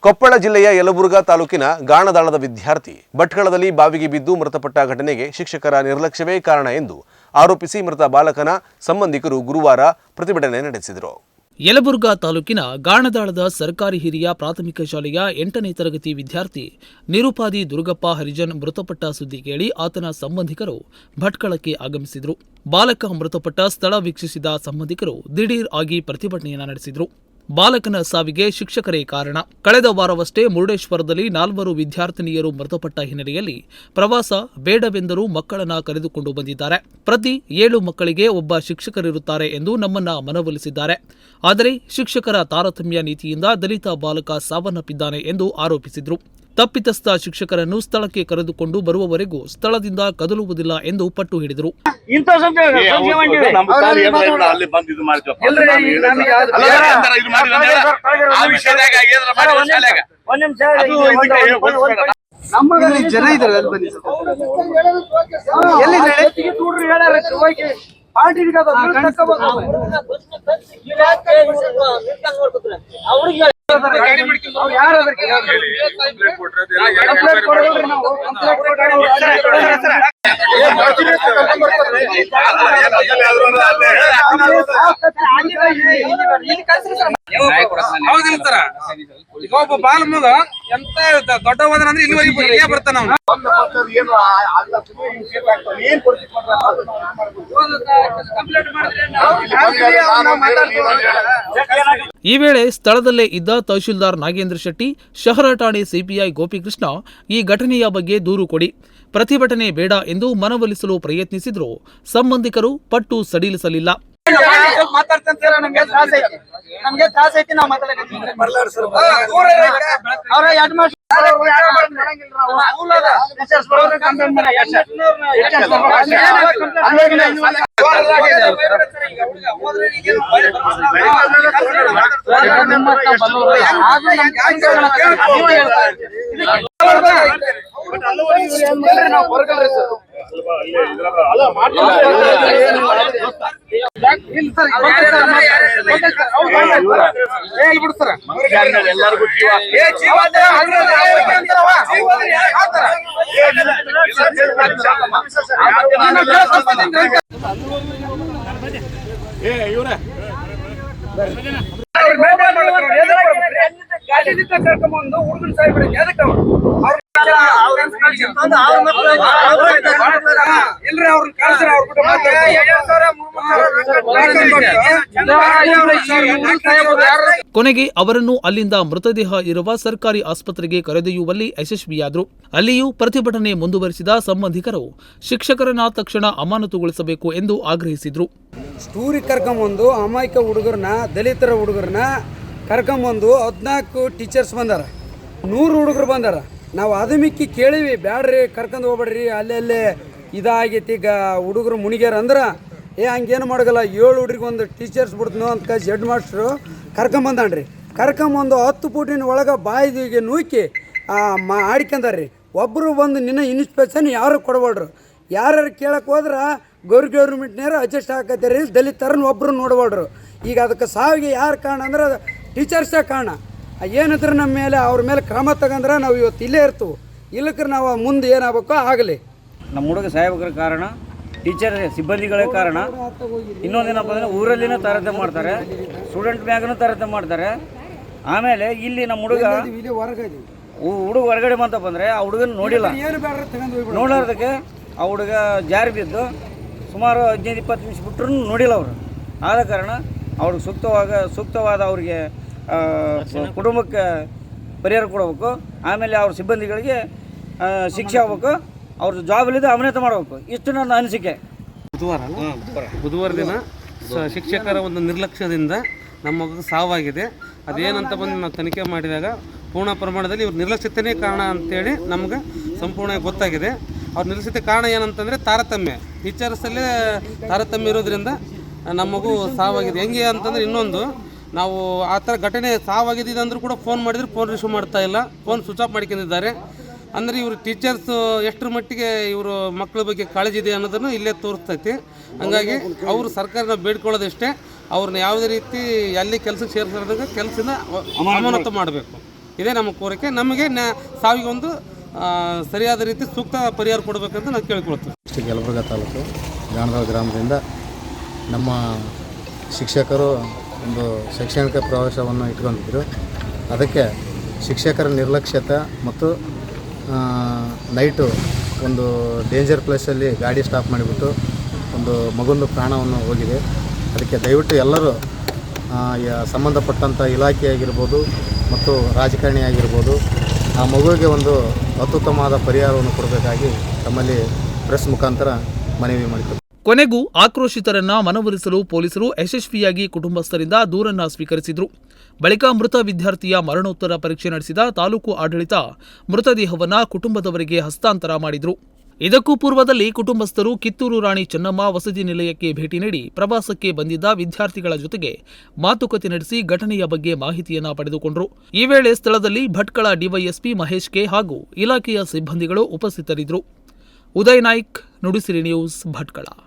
ಕೊಪ್ಪಳ ಜಿಲ್ಲೆಯ ಯಲಬುರ್ಗಾ ತಾಲೂಕಿನ ಗಾಣದಾಳದ ವಿದ್ಯಾರ್ಥಿ ಭಟ್ಕಳದಲ್ಲಿ ಬಾವಿಗೆ ಬಿದ್ದು ಮೃತಪಟ್ಟ ಘಟನೆಗೆ ಶಿಕ್ಷಕರ ನಿರ್ಲಕ್ಷ್ಯವೇ ಕಾರಣ ಎಂದು ಆರೋಪಿಸಿ ಮೃತ ಬಾಲಕನ ಸಂಬಂಧಿಕರು ಗುರುವಾರ ಪ್ರತಿಭಟನೆ ನಡೆಸಿದರು. ಯಲಬುರ್ಗಾ ತಾಲೂಕಿನ ಗಾಣದಾಳದ ಸರ್ಕಾರಿ ಹಿರಿಯ ಪ್ರಾಥಮಿಕ ಶಾಲೆಯ 8ನೇ ತರಗತಿ ವಿದ್ಯಾರ್ಥಿ ನಿರುಪಾದಿ ದುರ್ಗಪ್ಪ ಹರಿಜನ್ ಮೃತಪಟ್ಟ ಸುದ್ದಿ ಕೇಳಿ ಆತನ ಸಂಬಂಧಿಕರು ಭಟ್ಕಳಕ್ಕೆ ಆಗಮಿಸಿದರು. ಬಾಲಕ ಮೃತಪಟ್ಟ ಸ್ಥಳ ವೀಕ್ಷಿಸಿದ ಸಂಬಂಧಿಕರು ದಿಢೀರ್ ಆಗಿ ಪ್ರತಿಭಟನೆಯನ್ನು ನಡೆಸಿದರು. ಬಾಲಕನ ಸಾವಿಗೆ ಶಿಕ್ಷಕರೇ ಕಾರಣ. ಕಳೆದ ವಾರವಷ್ಟೇ ಮುರುಡೇಶ್ವರದಲ್ಲಿ 4 ವಿದ್ಯಾರ್ಥಿನಿಯರು ಮೃತಪಟ್ಟ ಹಿನ್ನೆಲೆಯಲ್ಲಿ ಪ್ರವಾಸ ಬೇಡವೆಂದರೂ ಮಕ್ಕಳನ್ನ ಕರೆದುಕೊಂಡು ಬಂದಿದ್ದಾರೆ. ಪ್ರತಿ 7 ಮಕ್ಕಳಿಗೆ ಒಬ್ಬ ಶಿಕ್ಷಕರಿರುತ್ತಾರೆ ಎಂದು ನಮ್ಮನ್ನ ಮನವೊಲಿಸಿದ್ದಾರೆ. ಆದರೆ ಶಿಕ್ಷಕರ ತಾರತಮ್ಯ ನೀತಿಯಿಂದ ದಲಿತ ಬಾಲಕ ಸಾವನ್ನಪ್ಪಿದ್ದಾನೆ ಎಂದು ಆರೋಪಿಸಿದರು. ತಪ್ಪಿತಸ್ಥ ಶಿಕ್ಷಕರನ್ನು ಸ್ಥಳಕ್ಕೆ ಕರೆದುಕೊಂಡು ಬರುವವರೆಗೂ ಸ್ಥಳದಿಂದ ಕದಲುವುದಿಲ್ಲ ಎಂದು ಪಟ್ಟು ಹಿಡಿದರು. ಒಬ್ಬ ಬಾಲ ಮಗ ಎಂತ ದೊಡ್ಡವಾದ್ರೆ ಇಲ್ಲಿವರೆಗೆ ಬರ್ತಾನ. ಈ ವೇಳೆ ಸ್ಥಳದಲ್ಲೇ ಇದ್ದ ತಹಶೀಲ್ದಾರ್ ನಾಗೇಂದ್ರ ಶೆಟ್ಟಿ, ಶಹರ ಠಾಣೆ ಸಿಪಿಐ ಗೋಪಿಕೃಷ್ಣ ಈ ಘಟನೆಯ ಬಗ್ಗೆ ದೂರು ಕೊಡಿ, ಪ್ರತಿಭಟನೆ ಬೇಡ ಎಂದು ಮನವೊಲಿಸಲು ಪ್ರಯತ್ನಿಸಿದರೂ ಸಂಬಂಧಿಕರು ಪಟ್ಟು ಸಡಿಲಿಸಲಿಲ್ಲ. ಕೊನೆಗೆ ಅವರನ್ನು ಅಲ್ಲಿಂದ ಮೃತದೇಹ ಇರುವ ಸರ್ಕಾರಿ ಆಸ್ಪತ್ರೆಗೆ ಕರೆದೊಯ್ಯುವಲ್ಲಿ ಯಶಸ್ವಿಯಾದರು. ಅಲ್ಲಿಯೂ ಪ್ರತಿಭಟನೆ ಮುಂದುವರಿಸಿದ ಸಂಬಂಧಿಕರು ಶಿಕ್ಷಕರನ್ನ ತಕ್ಷಣ ಅಮಾನತುಗೊಳಿಸಬೇಕು ಎಂದು ಆಗ್ರಹಿಸಿದರು. ಸ್ಟೂರಿ ಕರ್ಕೊಂಬಂದು ಅಮಾಯಕ ಹುಡುಗರನ್ನ, ದಲಿತರ ಹುಡುಗರನ್ನ ಕರ್ಕೊಂಬಂದು 14 ಟೀಚರ್ಸ್ ಬಂದಾರ, 100 ಹುಡುಗರು ಬಂದಾರ. ನಾವು ಅದು ಮಿಕ್ಕಿ ಕೇಳಿವಿ, ಬ್ಯಾಡ್ರಿ ಕರ್ಕೊಂಡು ಹೋಗ್ಬೇಡ್ರಿ, ಅಲ್ಲೇ ಇದಾಗೈತಿ ಈಗ ಹುಡುಗರು ಮುಣಿಗ್ಯಾರ ಅಂದ್ರೆ ಹಂಗೇನು ಮಾಡೋಗಲ್ಲ, 7 ಹುಡುಗರಿಗೆ ಒಂದು ಟೀಚರ್ಸ್ ಬಿಡ್ತನೋ ಅಂತ ಕಳಿಸಿ ಹೆಡ್ ಮಾಸ್ಟ್ರು ಕರ್ಕೊಂಬಂದಾನ್ರಿ. ಕರ್ಕೊಂಬಂದು 10 ಫೂಟಿನ ಒಳಗೆ ಬಾಯಿಗೆ ನೂಕಿ ಆಡ್ಕೊಂಡಾರ್ರಿ. ಒಬ್ಬರು ಬಂದು ನಿನ್ನ ಇನ್ಸ್ಪೆಕ್ಷನ್ ಯಾರು ಕೊಡಬೇಡ್ರು, ಯಾರು ಕೇಳಕ್ಕೆ ಹೋದ್ರೆ ಗೌರ್ಮೆಂಟ್ನಾರು ಅಡ್ಜಸ್ಟ್ ಹಾಕತ್ತೀರಿ, ದಲಿತರನ್ನ ಒಬ್ಬರು ನೋಡಬೇಡ್ರು. ಈಗ ಅದಕ್ಕೆ ಸಾವಿಗೆ ಯಾರು ಕಾರಣ ಅಂದ್ರೆ ಟೀಚರ್ಸೇ ಕಾರಣ. ಏನಿದ್ರೆ ನಮ್ಮ ಮೇಲೆ ಅವ್ರ ಮೇಲೆ ಕ್ರಮ ತಗೊಂಡ್ರೆ ನಾವು ಇವತ್ತು ಇಲ್ಲೇ ಇರ್ತೀವಿ, ಇಲ್ಲಕ್ರೆ ನಾವು ಮುಂದೆ ಏನಾಗಬೇಕೋ ಆಗಲಿ. ನಮ್ಮ ಹುಡುಗ ಸಾಹೇಬರ ಕಾರಣ, ಟೀಚರ್ ಸಿಬ್ಬಂದಿಗಳೇ ಕಾರಣ. ಇನ್ನೊಂದೇನಪ್ಪ ಅಂದರೆ ಊರಲ್ಲಿನೂ ತಾರತಮ್ಯ ಮಾಡ್ತಾರೆ, ಸ್ಟೂಡೆಂಟ್ ಮ್ಯಾಗನೂ ತಾರತಮ್ಯ ಮಾಡ್ತಾರೆ. ಆಮೇಲೆ ಇಲ್ಲಿ ನಮ್ಮ ಹುಡುಗ ಹೊರಗಡೆ ಬಂತಪ್ಪ ಅಂದರೆ ಆ ಹುಡುಗನ ನೋಡಿಲ್ಲ, ನೋಡೋದಕ್ಕೆ ಆ ಹುಡುಗ ಜಾರಿ ಬಿದ್ದು ಸುಮಾರು 15-20 ನಿಮಿಷ ಬಿಟ್ಟರು ನೋಡಿಲ್ಲ ಅವರು. ಆದ ಕಾರಣ ಅವ್ರಿಗೆ ಸೂಕ್ತವಾದ ಅವ್ರಿಗೆ ಕುಟುಂಬಕ್ಕೆ ಪರಿಹಾರ ಕೊಡಬೇಕು. ಆಮೇಲೆ ಅವ್ರ ಸಿಬ್ಬಂದಿಗಳಿಗೆ ಶಿಕ್ಷೆ ಆಗಬೇಕು, ಅವ್ರ ಜಾಬಲ್ಲಿದ್ದು ಅಮಾನತು ಮಾಡಬೇಕು. ಇಷ್ಟು ನನ್ನ ಅನಿಸಿಕೆ. ಬುಧವಾರ ದಿನ ಶಿಕ್ಷಕರ ಒಂದು ನಿರ್ಲಕ್ಷ್ಯದಿಂದ ನಮ್ಮ ಮಗು ಸಾವಾಗಿದೆ. ಅದೇನಂತ ಬಂದು ನಾವು ತನಿಖೆ ಮಾಡಿದಾಗ ಪೂರ್ಣ ಪ್ರಮಾಣದಲ್ಲಿ ಇವ್ರ ನಿರ್ಲಕ್ಷ್ಯತೆಯೇ ಕಾರಣ ಅಂತೇಳಿ ನಮ್ಗೆ ಸಂಪೂರ್ಣ ಗೊತ್ತಾಗಿದೆ. ಅವ್ರ ನಿರ್ಲಕ್ಷ್ಯತೆ ಕಾರಣ ಏನಂತಂದರೆ ತಾರತಮ್ಯ, ಟೀಚರ್ಸಲ್ಲೇ ತಾರತಮ್ಯ ಇರೋದ್ರಿಂದ ನಮ್ಮ ಮಗು ಸಾವಾಗಿದೆ. ಹೆಂಗೆ ಅಂತಂದರೆ ಇನ್ನೊಂದು ನಾವು ಆ ಥರ ಘಟನೆ ಸಾವಾಗಿದೆ ಅಂದರೂ ಕೂಡ ಫೋನ್ ಮಾಡಿದರೆ ಫೋನ್ ರಿಸೀವ್ ಮಾಡ್ತಾ ಇಲ್ಲ, ಫೋನ್ ಸ್ವಿಚ್ ಆಫ್ ಮಾಡ್ಕೊಂಡಿದ್ದಾರೆ. ಅಂದರೆ ಇವರು ಟೀಚರ್ಸ್ ಎಷ್ಟರ ಮಟ್ಟಿಗೆ ಇವರು ಮಕ್ಕಳ ಬಗ್ಗೆ ಕಾಳಜಿ ಇದೆ ಅನ್ನೋದನ್ನು ಇಲ್ಲೇ ತೋರಿಸ್ತೈತಿ. ಹಾಗಾಗಿ ಅವರು ಸರ್ಕಾರನ ಬೇಡ್ಕೊಳ್ಳೋದಷ್ಟೇ, ಅವ್ರನ್ನ ಯಾವುದೇ ರೀತಿ ಎಲ್ಲಿ ಕೆಲಸಕ್ಕೆ ಸೇರಿಸೋದಾಗ ಕೆಲಸದಿಂದ ಅಮಾನತು ಮಾಡಬೇಕು. ಇದೇ ನಮ್ಮ ಕೋರಿಕೆ. ನಮಗೆ ಸಾವಿಗೆ ಒಂದು ಸರಿಯಾದ ರೀತಿ ಸೂಕ್ತ ಪರಿಹಾರ ಕೊಡಬೇಕಂತ ನಾವು ಕೇಳಿಕೊಳ್ತೀವಿ. ಡಿಸ್ಟ್ರಿಕ್ಟ್ ಯಲಬುರ್ಗಾ ತಾಲೂಕು ಗಾಣದಾಳ ಗ್ರಾಮದಿಂದ ನಮ್ಮ ಶಿಕ್ಷಕರು ಒಂದು ಶೈಕ್ಷಣಿಕ ಪ್ರವಾಸವನ್ನು ಇಟ್ಕೊಂಡಿದ್ದರು. ಅದಕ್ಕೆ ಶಿಕ್ಷಕರ ನಿರ್ಲಕ್ಷ್ಯತೆ ಮತ್ತು ನೈಟು ಒಂದು ಡೇಂಜರ್ ಪ್ಲೇಸಲ್ಲಿ ಗಾಡಿ ಸ್ಟಾಪ್ ಮಾಡಿಬಿಟ್ಟು ಒಂದು ಮಗುಂದು ಪ್ರಾಣವನ್ನು ಹೋಗಿದೆ. ಅದಕ್ಕೆ ದಯವಿಟ್ಟು ಎಲ್ಲರೂ ಸಂಬಂಧಪಟ್ಟಂಥ ಇಲಾಖೆ ಆಗಿರ್ಬೋದು ಮತ್ತು ರಾಜಕಾರಣಿ ಆಗಿರ್ಬೋದು ಆ ಮಗುವಿಗೆ ಒಂದು ಅತ್ಯುತ್ತಮವಾದ ಪರಿಹಾರವನ್ನು ಕೊಡಬೇಕಾಗಿ ತಮ್ಮಲ್ಲಿ ಪ್ರೆಸ್ ಮುಖಾಂತರ ಮನವಿ ಮಾಡಿತು. ಕೊನೆಗೂ ಆಕ್ರೋಶಿತರನ್ನ ಮನವೊಲಿಸಲು ಪೊಲೀಸರು ಯಶಸ್ವಿಯಾಗಿ ಕುಟುಂಬಸ್ಥರಿಂದ ದೂರನ್ನ ಸ್ವೀಕರಿಸಿದ್ರು. ಬಳಿಕ ಮೃತ ವಿದ್ಯಾರ್ಥಿಯ ಮರಣೋತ್ತರ ಪರೀಕ್ಷೆ ನಡೆಸಿದ ತಾಲೂಕು ಆಡಳಿತ ಮೃತದೇಹವನ್ನ ಕುಟುಂಬದವರಿಗೆ ಹಸ್ತಾಂತರ ಮಾಡಿದ್ರು. ಇದಕ್ಕೂ ಪೂರ್ವದಲ್ಲಿ ಕುಟುಂಬಸ್ಥರು ಕಿತ್ತೂರು ರಾಣಿ ಚೆನ್ನಮ್ಮ ವಸತಿ ನಿಲಯಕ್ಕೆ ಭೇಟಿ ನೀಡಿ ಪ್ರವಾಸಕ್ಕೆ ಬಂದಿದ್ದ ವಿದ್ಯಾರ್ಥಿಗಳ ಜೊತೆಗೆ ಮಾತುಕತೆ ನಡೆಸಿ ಘಟನೆಯ ಬಗ್ಗೆ ಮಾಹಿತಿಯನ್ನ ಪಡೆದುಕೊಂಡರು. ಈ ವೇಳೆ ಸ್ಥಳದಲ್ಲಿ ಭಟ್ಕಳ ಡಿವೈಎಸ್ಪಿ ಮಹೇಶ್ ಕೆ ಹಾಗೂ ಇಲಾಖೆಯ ಸಿಬ್ಬಂದಿಗಳು ಉಪಸ್ಥಿತರಿದ್ದರು. ಉದಯ್ ನಾಯ್ಕ್, ನುಡಿಸಿರಿ ನ್ಯೂಸ್, ಭಟ್ಕಳ.